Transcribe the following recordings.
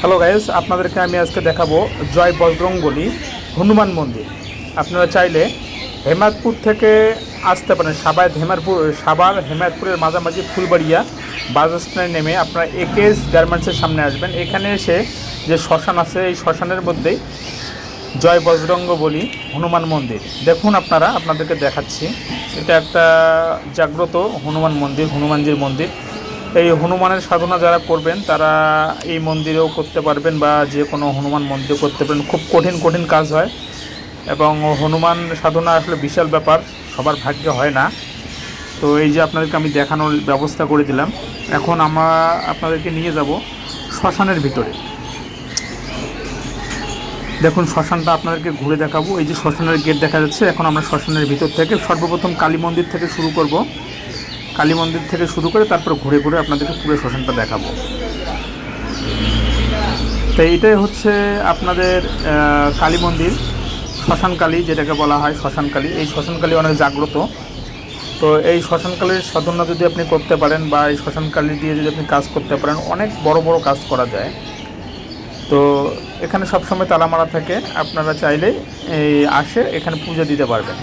Hello guys, আপনাদেরকে আমি আজকে দেখাবো জয় বজরংবলী হনুমান মন্দির। আপনারা চাইলে হেমায়তপুর থেকে আসতে পারেন। সাভার হেমায়তপুরের মাঝামাঝি ফুলবাড়িয়া বাস স্ট্যান্ডে নেমে আপনারা একেএস গার্মেন্টসের সামনে আসবেন। এখানে এসে যে শ্মশান আছে, এই শ্মশানের মধ্যেই জয় বজরংবলী হনুমান মন্দির। দেখুন, আপনাদেরকে দেখাচ্ছি। এটা একটা জাগ্রত হনুমান মন্দির, হনুমানজির মন্দির। এই হনুমানের সাধনা যারা করবেন তারা এই মন্দিরেও করতে পারবেন, বা যে কোনো হনুমান মন্দিরে করতে পারেন। খুব কঠিন কঠিন কাজ হয়, এবং হনুমান সাধনা আসলে বিশাল ব্যাপার, সবার ভাগ্যে হয় না। তো এই যে আপনাদেরকে আমি দেখানোর ব্যবস্থা করে দিলাম। এখন আমরা আপনাদেরকে নিয়ে যাব শ্মশানের ভিতরে। দেখুন, শ্মশানটা আপনাদেরকে ঘুরে দেখাবো। এই যে শ্মশানের গেট দেখা যাচ্ছে। এখন আমরা শ্মশানের ভিতর থেকে সর্বপ্রথম কালী মন্দির থেকে শুরু করব। কালী মন্দির থেকে শুরু করে তারপর ঘুরে ঘুরে আপনাদেরকে পুরো শ্মশানটা দেখাবো। তো এইটাই হচ্ছে আপনাদের কালী মন্দির, শ্মশানকালী যেটাকে বলা হয় শ্মশানকালী। এই শ্মশানকালী অনেক জাগ্রত। তো এই শ্মশানকালীর সাধনা যদি আপনি করতে পারেন, বা এই শ্মশানকালী দিয়ে যদি আপনি কাজ করতে পারেন, অনেক বড় বড় কাজ করা যায়। তো এখানে সবসময় তালামারা থাকে, আপনারা চাইলে এই আসে এখানে পুজো দিতে পারবেন।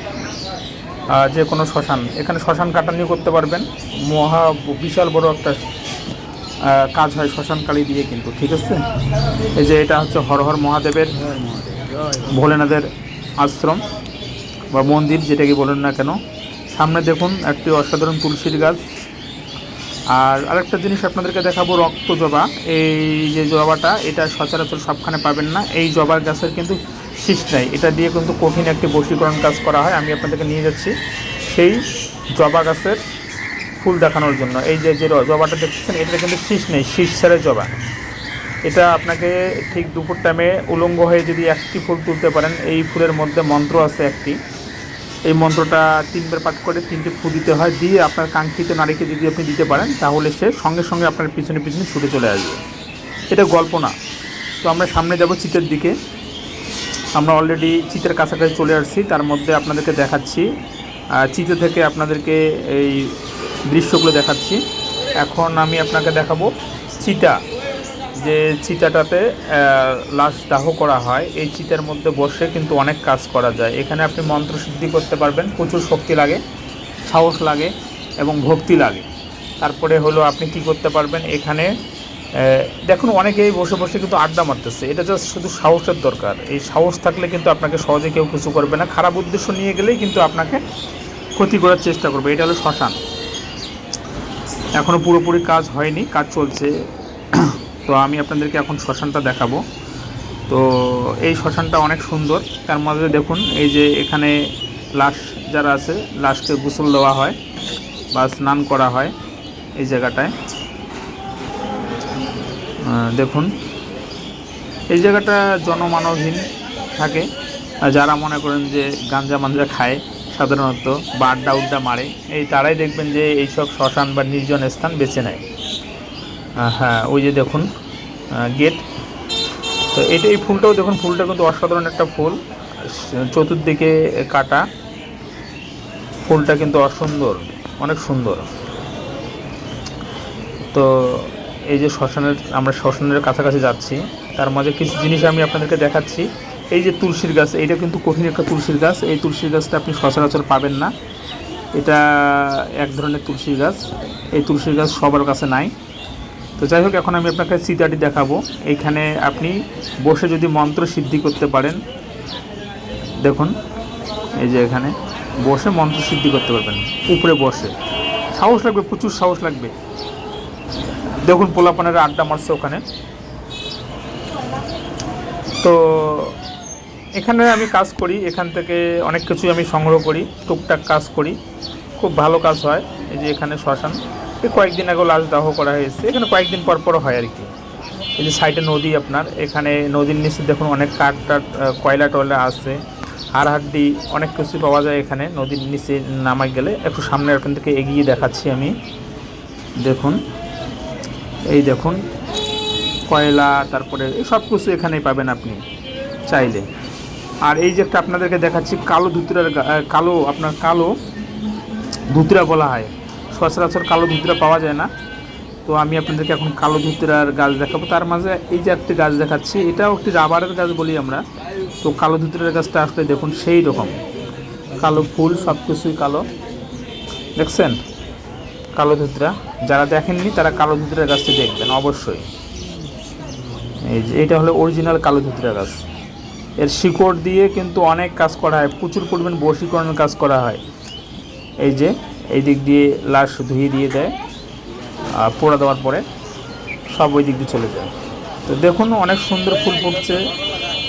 যে কোনো শ্মশান, এখানে শ্মশান কাটানিও করতে পারবেন। বিশাল বড় একটা কাজ হয় শ্মশানকালী দিয়ে কিন্তু, ঠিক আছে। এই যে এটা হচ্ছে হর হর মহাদেবের, ভোলেনাথের আশ্রম বা মন্দির, যেটাকে বলেন না কেন। সামনে দেখুন একটি অসাধারণ তুলসীর গাছ। আর আরেকটা জিনিস আপনাদেরকে দেখাবো, রক্ত জবা। এই যে জবাটা, এটা সচরাচর সবখানে পাবেন না। এই জবার গাছের কিন্তু শীষ নাই, এটা দিয়ে কিন্তু কঠিন একটি বশীকরণ কাজ করা হয়। আমি আপনাদেরকে নিয়ে যাচ্ছি সেই জবা গাছের ফুল দেখানোর জন্য। এই যে যে জবাটা দেখছেন, এটা কিন্তু শীষ নেই, শীষ ছাড়া জবা। এটা আপনাকে ঠিক দুপুর টাইমে উলঙ্গ হয়ে যদি একটি ফুল তুলতে পারেন, এই ফুলের মধ্যে মন্ত্র আছে একটি। এই মন্ত্রটা 3 বার পাঠ করে 3টে ফু দিতে হয়, দিয়ে আপনার কাঙ্ক্ষিত নারীকে যদি আপনি দিতে পারেন, তাহলে সে সঙ্গে সঙ্গে আপনার পিছনে পিছনে ছুটে চলে আসবে। এটা গল্প না। তো আমরা সামনে যাব চিতের দিকে। আমরা অলরেডি চিতের কাছাকাছি চলে আসছি। তার মধ্যে আপনাদেরকে দেখাচ্ছি, চিতে থেকে আপনাদেরকে এই দৃশ্যগুলো দেখাচ্ছি। এখন আমি আপনাকে দেখাবো চিতা, যে চিতাটাতে লাশ দাহ করা হয়। এই চিতার মধ্যে বসে কিন্তু অনেক কাজ করা যায়। এখানে আপনি মন্ত্র সিদ্ধি করতে পারবেন। প্রচুর শক্তি লাগে, সাহস লাগে এবং ভক্তি লাগে। তারপরে হলো আপনি কি করতে পারবেন, এখানে দেখুন অনেকেই বসে বসে কিন্তু আড্ডা মারতেছে। এটা জাস্ট শুধু সাহসের দরকার। এই সাহস থাকলে কিন্তু আপনাকে সহজে কেউ কিছু করবে না। খারাপ উদ্দেশ্য নিয়ে গেলেই কিন্তু আপনাকে ক্ষতি করার চেষ্টা করবে। এটা হলো শ্মশান। এখনও পুরোপুরি কাজ হয়নি, কাজ চলছে। তো আমি আপনাদেরকে এখন শ্মশানটা দেখাবো। তো এই শ্মশানটা অনেক সুন্দর। তার মধ্যে দেখুন, এই যে এখানে লাশ যারা আছে, লাশকে গোসল দেওয়া হয় বা স্নান করা হয় এই জায়গাটায়। দেখুন, এই জায়গাটা জনমানবহীন থাকে। যারা মনে করেন যে গাঞ্জা মাঞ্জা খায় সাধারণত, বা আড্ডা উড্ডা মারে, এই তারাই দেখবেন যে এইসব শ্মশান বা নির্জন স্থান বেছে নেয়। হ্যাঁ, ওই যে দেখুন গেট। তো এই ফুলটাও দেখুন, ফুলটা কিন্তু অসাধারণ একটা ফুল, চতুর্দিকে কাটা। ফুলটা কিন্তু অসুন্দর, অনেক সুন্দর। তো এই যে আমরা শ্মশানের কাছাকাছি যাচ্ছি, তার মাঝে কিছু জিনিস আমি আপনাদেরকে দেখাচ্ছি। এই যে তুলসীর গাছ, এইটা কিন্তু কঠিন একটা তুলসীর গাছ। এই তুলসীর গাছটা আপনি সচরাচর পাবেন না। এটা এক ধরনের তুলসী গাছ। এই তুলসীর গাছ সবার কাছে নাই। তো যাই হোক, এখন আমি আপনাকে চিতাটি দেখাবো। এইখানে আপনি বসে যদি মন্ত্র সিদ্ধি করতে পারেন, দেখুন এই যে এখানে বসে মন্ত্র সিদ্ধি করতে পারবেন। উপরে বসে সাহস লাগবে, প্রচুর সাহস লাগবে। দেখুন পোলাপানের আড্ডা মারছে ওখানে। তো এখানে আমি কাজ করি, এখান থেকে অনেক কিছুই আমি সংগ্রহ করি, টুকটাক কাজ করি, খুব ভালো কাজ হয়। এই যে এখানে শ্মশান, কয়েকদিন আগে লাশ দাহ করা হয়েছে। এখানে কয়েকদিন পর পর হয় আর কি। এই যে সাইডে নদী, আপনার এখানে নদীর নিচে দেখুন অনেক কাঠ টাট, কয়লা টয়লা আছে, হাড়হাড্ডি অনেক কিছু পাওয়া যায় এখানে নদীর নিচে নামাই গেলে। একটু সামনে এখান থেকে এগিয়ে দেখাচ্ছি আমি। দেখুন, এই দেখুন কয়লা, তারপরে এই সব কিছু এখানেই পাবেন আপনি চাইলে। আর এই যে একটা আপনাদেরকে দেখাচ্ছি, কালো ধুতরা বলা হয়। সচরাচর কালো ধুতরা পাওয়া যায় না। তো আমি আপনাদেরকে এখন কালো ধুতরার গাছ দেখাবো। তার মাঝে এই যে একটি গাছ দেখাচ্ছি, এটাও একটি রাবারের গাছ বলি আমরা। তো কালো ধুতরার গাছটা আসলে দেখুন সেই রকম কালো ফুল, সব কিছুই কালো, দেখছেন কালো ধুতরা। যারা দেখেননি তারা কালো ধুতরার গাছটি দেখবেন অবশ্যই। এই যে এটা হলো অরিজিনাল কালো ধুতরা গাছ। এর শিকড় দিয়ে কিন্তু অনেক কাজ করা হয়, প্রচুর পরিমাণ বশীকরণের কাজ করা হয়। এই যে এই দিক দিয়ে লাশ ধুয়ে দিয়ে দেয়, পোড়া দেওয়ার পরে সব ওই দিক দিয়ে চলে যায়। তো দেখুন অনেক সুন্দর ফুল ফুটছে,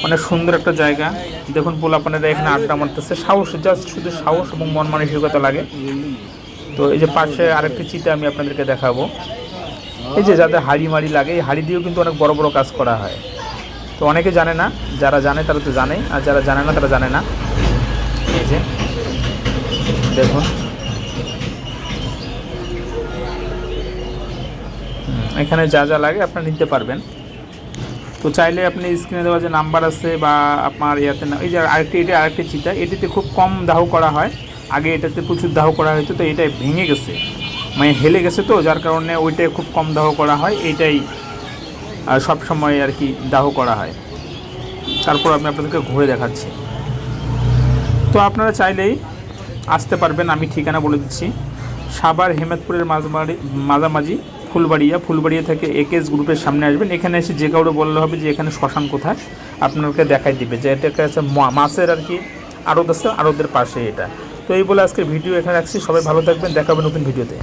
অনেক সুন্দর একটা জায়গা। দেখুন পোলাপানেরা এখানে আড্ডা মারতেছে, সাহস, জাস্ট শুধু সাহস এবং মন মানসিকতা লাগে। তো এই যে পাশে আরেকটি চিতা আমি আপনাদেরকে দেখাবো। এই যে যাদের হাড়ি মাড়ি লাগে, এই হাড়ি দিয়েও কিন্তু অনেক বড় বড় কাজ করা হয়। তো অনেকে জানে না, যারা জানে তারা তো জানেই, আর যারা জানে না তারা জানে না। এই যে দেখুন এখানে যা যা লাগে আপনারা নিতে পারবেন। তো চাইলে আপনি স্ক্রিনে দেওয়া যে নাম্বার আছে বা আপনার ইয়াতে না, এই যে আরেকটি চিতা, এটিতে খুব কম দাহ করা হয়। আগে এটাতে প্রচুর দাহ করা হতো, তো এটা ভেঙে গেছে, মানে হেলে গেছে, তো যার কারণে ওইটাই খুব কম দাহ করা হয়। এইটাই সব সময় আর কি দাহ করা হয়। তারপর আমি আপনাদেরকে ঘুরে দেখাচ্ছি। তো আপনারা চাইলেই আসতে পারবেন, আমি ঠিকানা বলে দিচ্ছি। সাভার হেমাদপুরের মাঝামাঝি ফুলবাড়িয়া থেকে একেএস গ্রুপের সামনে আসবেন। এখানে এসে যে কাউরে বললে হবে যে এখানে শ্মশান কোথায়, আপনাকে দেখাই দিবে যে এটা একটা মাছের আর কি আড়ত আছে, আড়তের পাশে এটা। তো এই বলে আজকের ভিডিও এখানে রাখছি। সবাই ভালো থাকবেন, দেখা হবে নতুন ভিডিওতে।